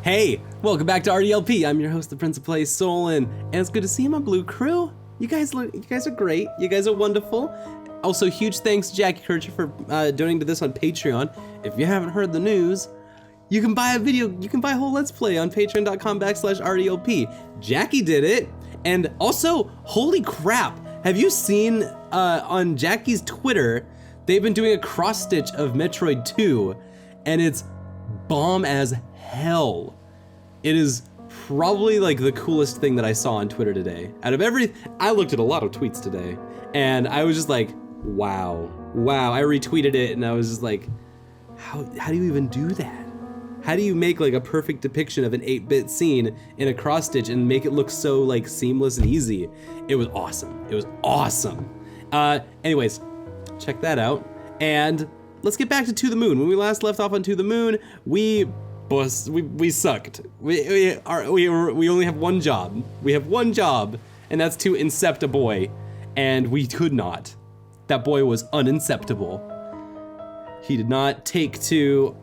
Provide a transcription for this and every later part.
Hey, welcome back to RDLP. I'm your host, the Prince of Play, Solon, and it's good to see my blue crew. You guys are great. You guys are wonderful. Also, huge thanks to Jackie Kircher for donating to this on Patreon. If you haven't heard the news, you can buy a whole Let's Play on patreon.com/RDLP. Jackie did it, and also, holy crap, have you seen on Jackie's Twitter, they've been doing a cross stitch of Metroid 2, and it's bomb as hell. It is probably like the coolest thing that I saw on Twitter today. I looked at a lot of tweets today, and I was just like, wow. I retweeted it, and I was just like, how do you even do that? How do you make like a perfect depiction of an 8-bit scene in a cross stitch and make it look so like seamless and easy? It was awesome. It was awesome. Anyways, check that out. And let's get back to the Moon. When we last left off on To the Moon, we sucked. We only have one job. We have one job, and that's to incept a boy, and we could not. That boy was uninceptable. He did not take too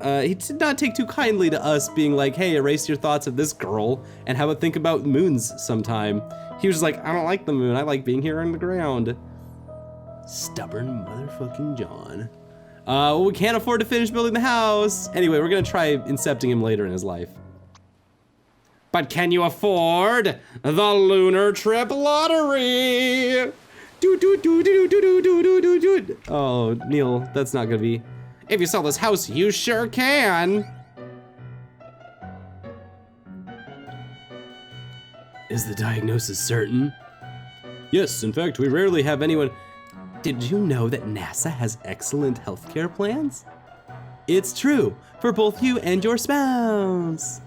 kindly to us being like, hey, erase your thoughts of this girl and have a think about moons sometime. He was just like, I don't like the moon. I like being here on the ground. Stubborn motherfucking John. We can't afford to finish building the house. Anyway, we're gonna try incepting him later in his life. But can you afford the lunar trip lottery? Oh, Neil, that's not gonna be. If you sell this house, you sure can. Is the diagnosis certain? Yes, in fact, we rarely have anyone. Did you know that NASA has excellent healthcare plans? It's true for both you and your spouse.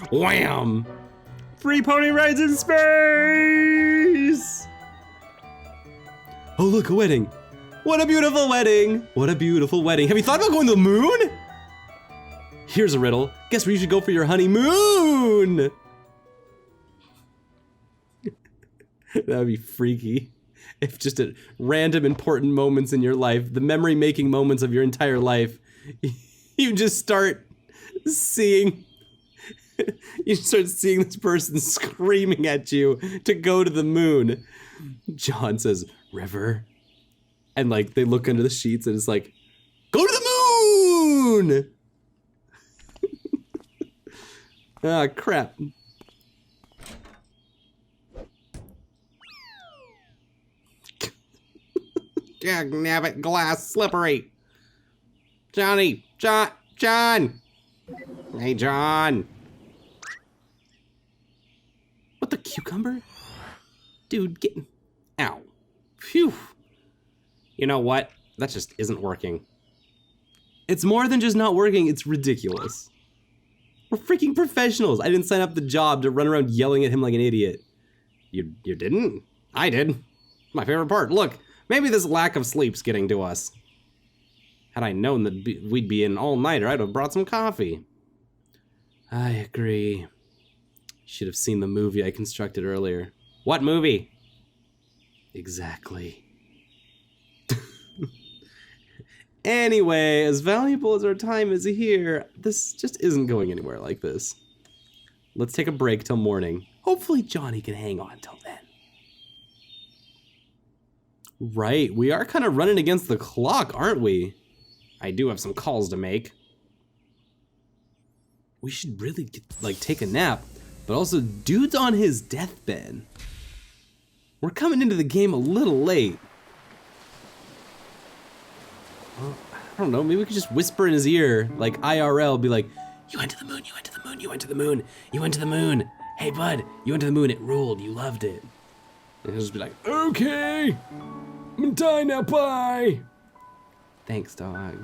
Wham! Free pony rides in space! Oh, look, a wedding. What a beautiful wedding. What a beautiful wedding. Have you thought about going to the moon? Here's a riddle. Guess where you should go for your honeymoon? That'd be freaky. If just at random important moments in your life, the memory-making moments of your entire life, you just start seeing this person screaming at you to go to the moon. John says, River. And like, they look under the sheets and it's like, go to the moon! Ah, crap. Dag nabbit, glass slippery. John. Hey, John. What the cucumber? Dude, ow. Phew. You know what? That just isn't working. It's more than just not working, it's ridiculous. We're freaking professionals. I didn't sign up the job to run around yelling at him like an idiot. You didn't? I did. My favorite part. Look. Maybe this lack of sleep's getting to us. Had I known that we'd be in all-nighter, I'd have brought some coffee. I agree. Should have seen the movie I constructed earlier. What movie? Exactly. Anyway, as valuable as our time is here, this just isn't going anywhere like this. Let's take a break till morning. Hopefully Johnny can hang on till then. Right, we are kind of running against the clock, aren't we? I do have some calls to make. We should really take a nap, but also dude's on his deathbed. We're coming into the game a little late. Well, I don't know, maybe we could just whisper in his ear, like IRL, be like, you went to the moon, you went to the moon, you went to the moon, you went to the moon. Hey bud, you went to the moon, it ruled, you loved it. And he'll just be like, okay. I'm gonna die now, bye! Thanks, dog.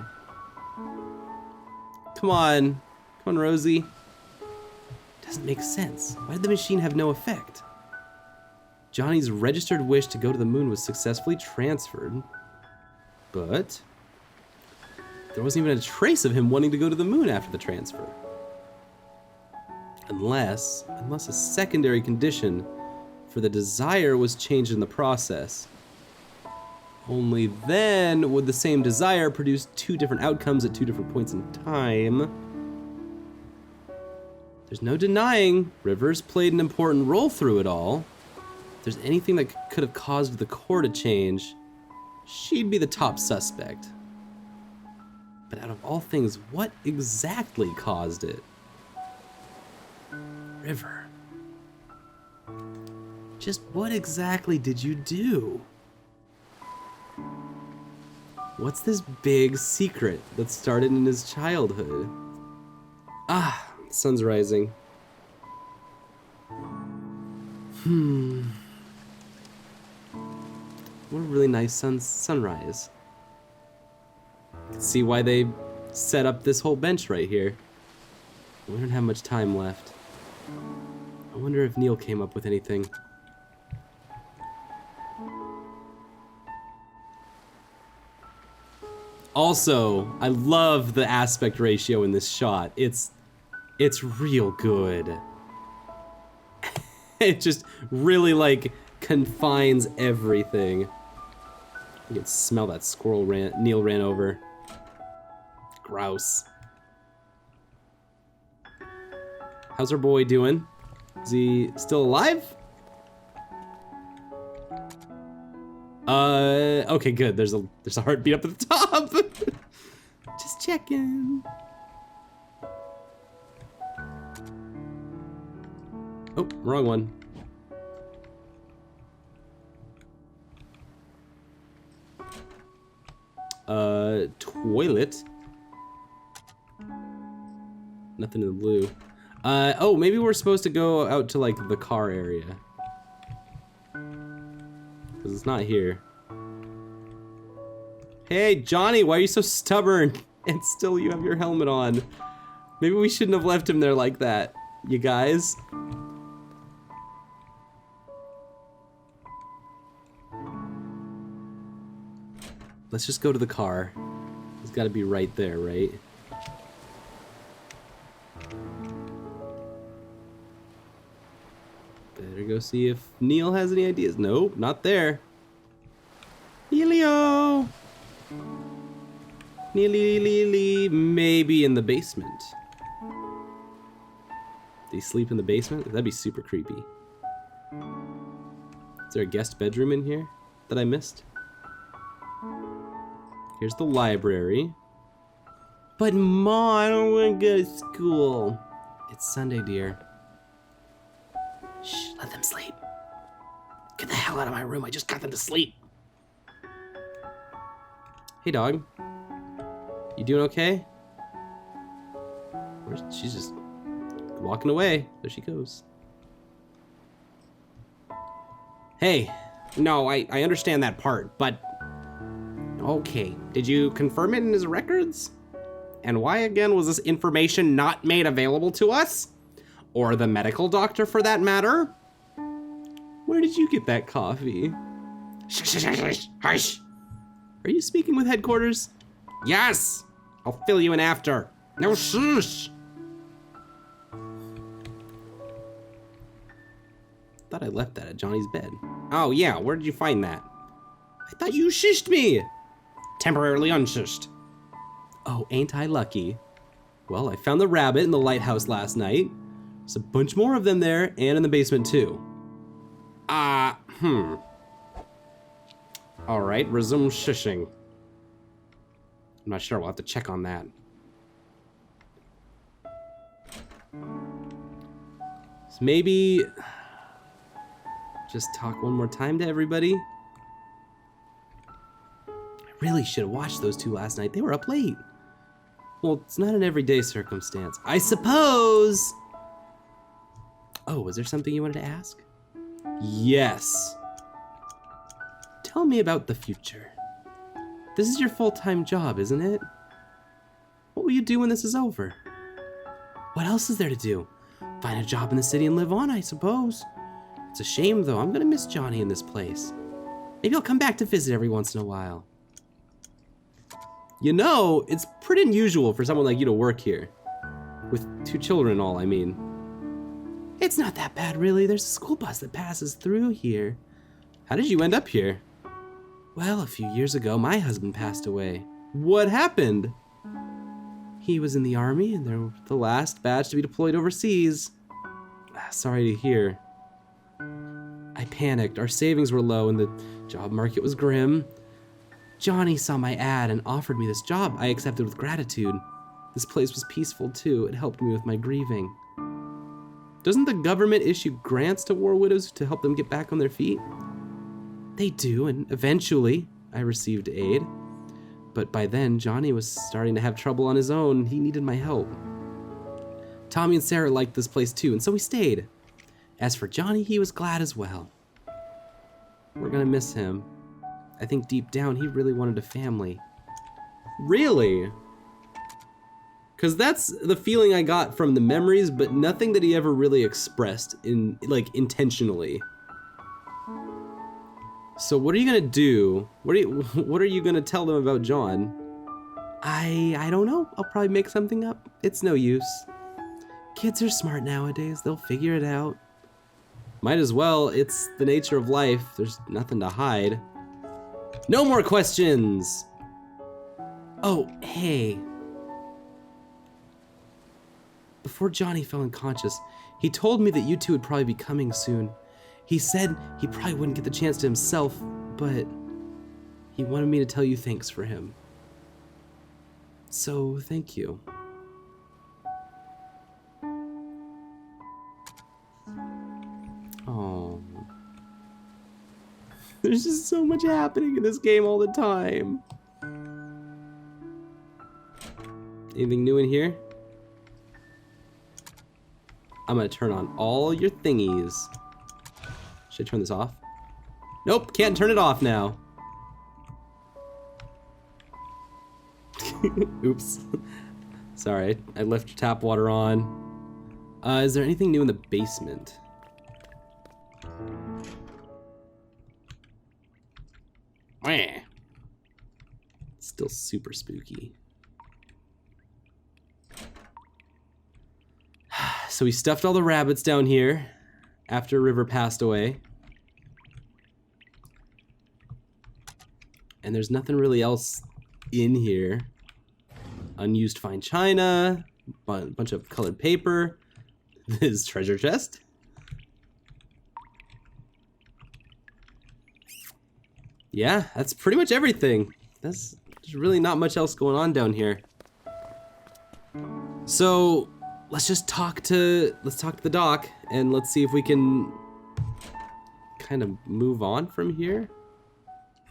Come on, Rosie. Doesn't make sense. Why did the machine have no effect? Johnny's registered wish to go to the moon was successfully transferred, but there wasn't even a trace of him wanting to go to the moon after the transfer. Unless a secondary condition for for the desire was changed in the process. Only then would the same desire produce two different outcomes at two different points in time. There's no denying Rivers played an important role through it all. If there's anything that could have caused the core to change, she'd be the top suspect. But out of all things, what exactly caused it? River. Just what exactly did you do? What's this big secret that started in his childhood? Ah, the sun's rising. What a really nice sunrise. You can see why they set up this whole bench right here. We don't have much time left. I wonder if Neil came up with anything. Also, I love the aspect ratio in this shot. It's real good. It just really like confines everything. You can smell that squirrel Neil ran over. Grouse. How's our boy doing? Is he still alive? Okay, good. There's a heartbeat up at the top. Just checking. Oh, wrong one. Toilet. Nothing in the blue. Oh, maybe we're supposed to go out to like the car area. Cause it's not here. Hey, Johnny, why are you so stubborn? And still you have your helmet on. Maybe we shouldn't have left him there like that, you guys. Let's just go to the car. It's gotta be right there, right? Better go see if Neil has any ideas. Nope, not there. Neilio! Neely, maybe in the basement. Do you sleep in the basement? That'd be super creepy. Is there a guest bedroom in here that I missed? Here's the library. But Ma, I don't want to go to school. It's Sunday, dear. Shh, let them sleep. Get the hell out of my room, I just got them to sleep. Hey, dog. You doing okay? She's just walking away. There she goes. Hey, no, I understand that part, but... Okay, did you confirm it in his records? And why again was this information not made available to us? Or the medical doctor for that matter? Where did you get that coffee? Shush, shush, shush, hush. Are you speaking with headquarters? Yes! I'll fill you in after. No shush! Thought I left that at Johnny's bed. Oh yeah, where did you find that? I thought you shushed me! Temporarily unshushed. Oh, ain't I lucky? Well, I found the rabbit in the lighthouse last night. There's a bunch more of them there, and in the basement too. Alright, resume shushing. I'm not sure, we'll have to check on that. So maybe... just talk one more time to everybody. I really should have watched those two last night. They were up late. Well, it's not an everyday circumstance. I suppose... Oh, was there something you wanted to ask? Yes. Tell me about the future. This is your full-time job, isn't it? What will you do when this is over? What else is there to do? Find a job in the city and live on, I suppose. It's a shame, though. I'm gonna miss Johnny in this place. Maybe I'll come back to visit every once in a while. You know, it's pretty unusual for someone like you to work here. With 2 children and all, I mean. It's not that bad, really. There's a school bus that passes through here. How did you end up here? Well, a few years ago, my husband passed away. What happened? He was in the army, and they're the last batch to be deployed overseas. Sorry to hear. I panicked. Our savings were low, and the job market was grim. Johnny saw my ad and offered me this job. I accepted with gratitude. This place was peaceful, too. It helped me with my grieving. Doesn't the government issue grants to war widows to help them get back on their feet? They do, and eventually I received aid. But by then, Johnny was starting to have trouble on his own. He needed my help. Tommy and Sarah liked this place too, and so we stayed. As for Johnny, he was glad as well. We're gonna miss him. I think deep down, he really wanted a family. Really? Because that's the feeling I got from the memories, but nothing that he ever really expressed intentionally. So what are you gonna do? What are you gonna tell them about John? I don't know. I'll probably make something up. It's no use. Kids are smart nowadays. They'll figure it out. Might as well. It's the nature of life. There's nothing to hide. No more questions. Oh, hey. Before Johnny fell unconscious, he told me that you two would probably be coming soon. He said he probably wouldn't get the chance to himself, but he wanted me to tell you thanks for him. So, thank you. Oh. There's just so much happening in this game all the time. Anything new in here? I'm gonna turn on all your thingies. Should I turn this off? Nope, can't turn it off now. Oops. Sorry, I left your tap water on. Is there anything new in the basement? Wah. Still super spooky. So we stuffed all the rabbits down here after River passed away. And there's nothing really else in here. Unused fine china, bunch of colored paper. This treasure chest. Yeah, that's pretty much everything. There's really not much else going on down here. So let's talk to the doc and let's see if we can kind of move on from here.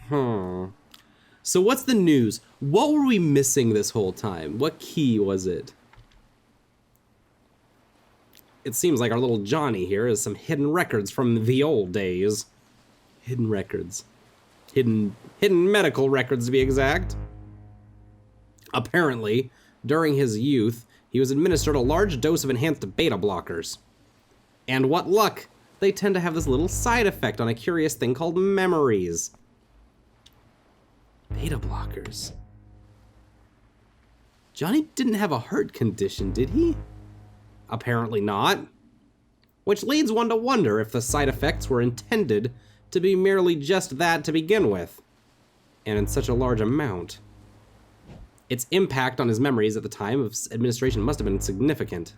So what's the news? What were we missing this whole time? What key was it? It seems like our little Johnny here has some hidden records from the old days. Hidden records. Hidden medical records to be exact. Apparently, during his youth, he was administered a large dose of enhanced beta blockers. And what luck! They tend to have this little side effect on a curious thing called memories. Beta blockers. Johnny didn't have a heart condition, did he? Apparently not. Which leads one to wonder if the side effects were intended to be merely just that to begin with, and in such a large amount. Its impact on his memories at the time of administration must have been significant.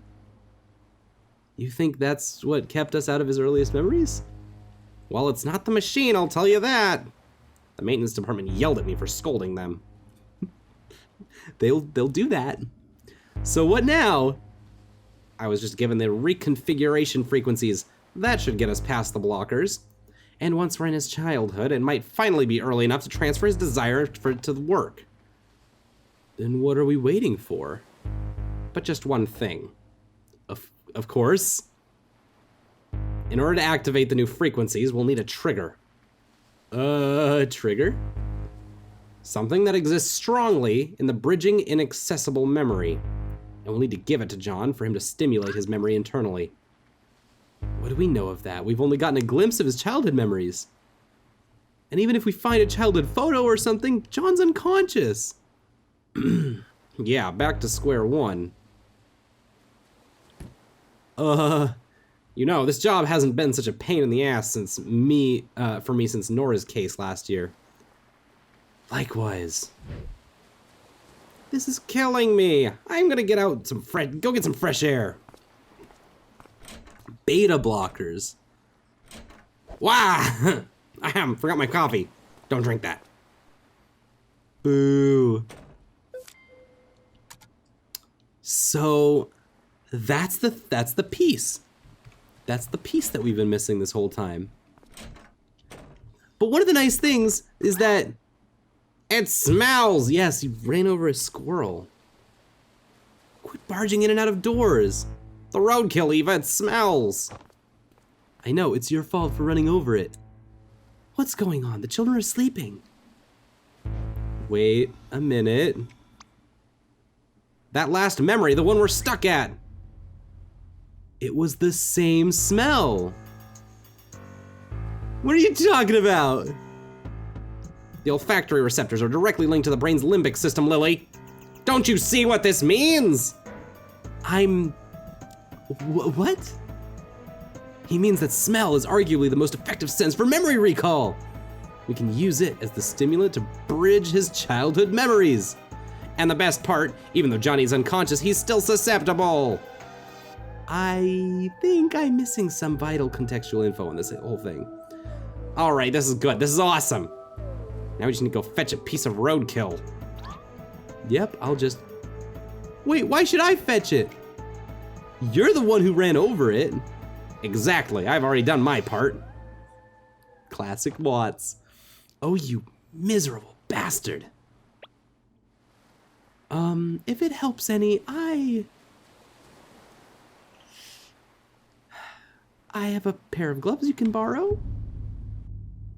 You think that's what kept us out of his earliest memories? Well, it's not the machine, I'll tell you that. The maintenance department yelled at me for scolding them. They'll do that. So what now? I was just given the reconfiguration frequencies. That should get us past the blockers. And once we're in his childhood, it might finally be early enough to transfer his desire for it to work. Then what are we waiting for? But just one thing. Of course. In order to activate the new frequencies, we'll need a trigger. Trigger? Something that exists strongly in the bridging inaccessible memory. And we'll need to give it to John for him to stimulate his memory internally. What do we know of that? We've only gotten a glimpse of his childhood memories. And even if we find a childhood photo or something, John's unconscious. Yeah, back to square one. You know, this job hasn't been such a pain in the ass since for me since Nora's case last year. Likewise. This is killing me. I'm gonna get out go get some fresh air. Beta blockers. Wow! Forgot my coffee. Don't drink that. Boo. So, that's the piece. That's the piece that we've been missing this whole time. But one of the nice things is that it smells. Yes, you ran over a squirrel. Quit barging in and out of doors. The roadkill, Eva, it smells. I know, it's your fault for running over it. What's going on? The children are sleeping. Wait a minute. That last memory, the one we're stuck at. It was the same smell. What are you talking about? The olfactory receptors are directly linked to the brain's limbic system, Lily. Don't you see what this means? What? He means that smell is arguably the most effective sense for memory recall. We can use it as the stimulant to bridge his childhood memories. And the best part, even though Johnny's unconscious, he's still susceptible. I think I'm missing some vital contextual info on this whole thing. All right, this is good. This is awesome. Now we just need to go fetch a piece of roadkill. Yep, I'll just... Wait, why should I fetch it? You're the one who ran over it. Exactly, I've already done my part. Classic Watts. Oh, you miserable bastard. If it helps any, I have a pair of gloves you can borrow.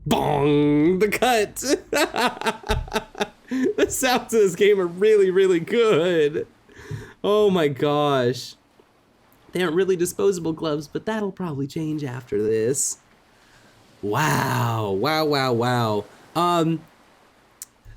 Bong! The cut! The sounds of this game are really, really good. Oh my gosh. They aren't really disposable gloves, but that'll probably change after this. Wow, wow, wow, wow.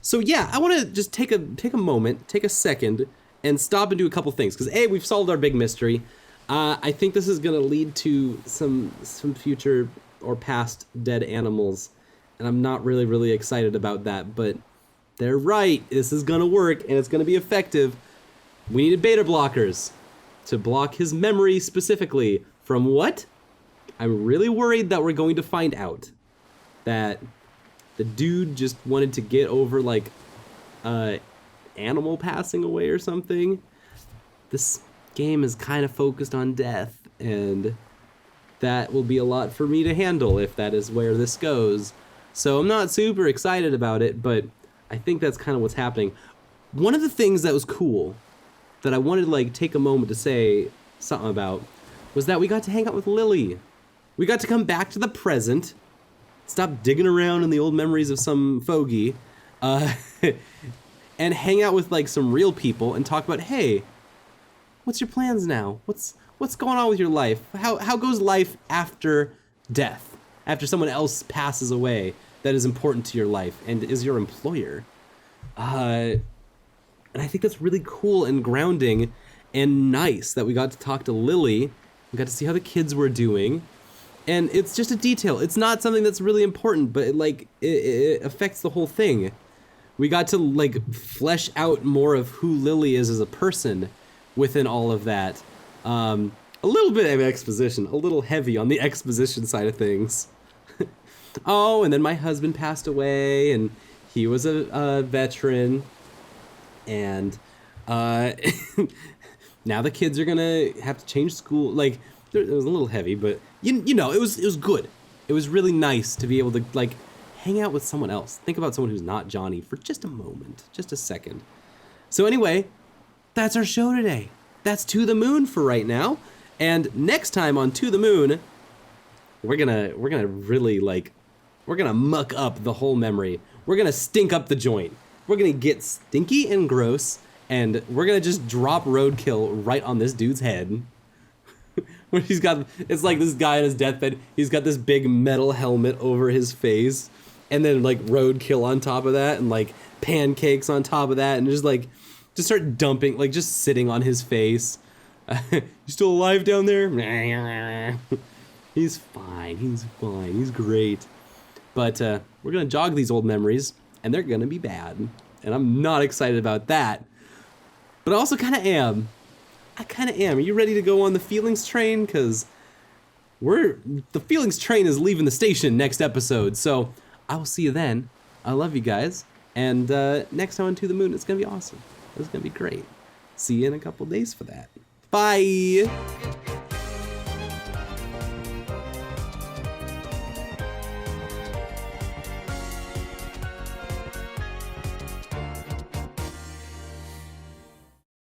So yeah, I want to just take a moment, take a second, and stop and do a couple things. Because A, we've solved our big mystery. I think this is gonna lead to some future or past dead animals, and I'm not really excited about that. But they're right. This is gonna work, and it's gonna be effective. We needed beta blockers to block his memory specifically from what? I'm really worried that we're going to find out that the dude just wanted to get over like animal passing away or something. This game is kind of focused on death, and that will be a lot for me to handle if that is where this goes. So I'm not super excited about it, but I think that's kind of what's happening. One of the things that was cool that I wanted to like take a moment to say something about was that we got to hang out with Lily. We got to come back to the present, stop digging around in the old memories of some fogey, and hang out with like some real people and talk about, hey, what's your plans now? What's going on with your life? How goes life after death? After someone else passes away that is important to your life and is your employer? And I think that's really cool and grounding and nice that we got to talk to Lily. We got to see how the kids were doing. And it's just a detail. It's not something that's really important, but it affects the whole thing. We got to like flesh out more of who Lily is as a person within all of that. A little bit of exposition, a little heavy on the exposition side of things. Oh, and then my husband passed away, and he was a veteran. And now the kids are gonna have to change school. Like, it was a little heavy, but you know, it was good. It was really nice to be able to like hang out with someone else. Think about someone who's not Johnny for just a moment, just a second. So anyway, that's our show today. That's To the Moon for right now. And next time on To the Moon, we're gonna really we're gonna muck up the whole memory. We're gonna stink up the joint. We're gonna get stinky and gross, and we're gonna just drop roadkill right on this dude's head. Where it's like this guy on his deathbed, he's got this big metal helmet over his face, and then like roadkill on top of that, and like pancakes on top of that, and just start dumping, like just sitting on his face. You still alive down there? He's fine. He's fine. He's great. But we're gonna jog these old memories, and they're gonna be bad. And I'm not excited about that. But I also kind of am. I kind of am. Are you ready to go on the feelings train? Cause the feelings train is leaving the station next episode. So I will see you then. I love you guys. And next time on To the Moon, it's gonna be awesome. It's gonna be great. See you in a couple days for that. Bye.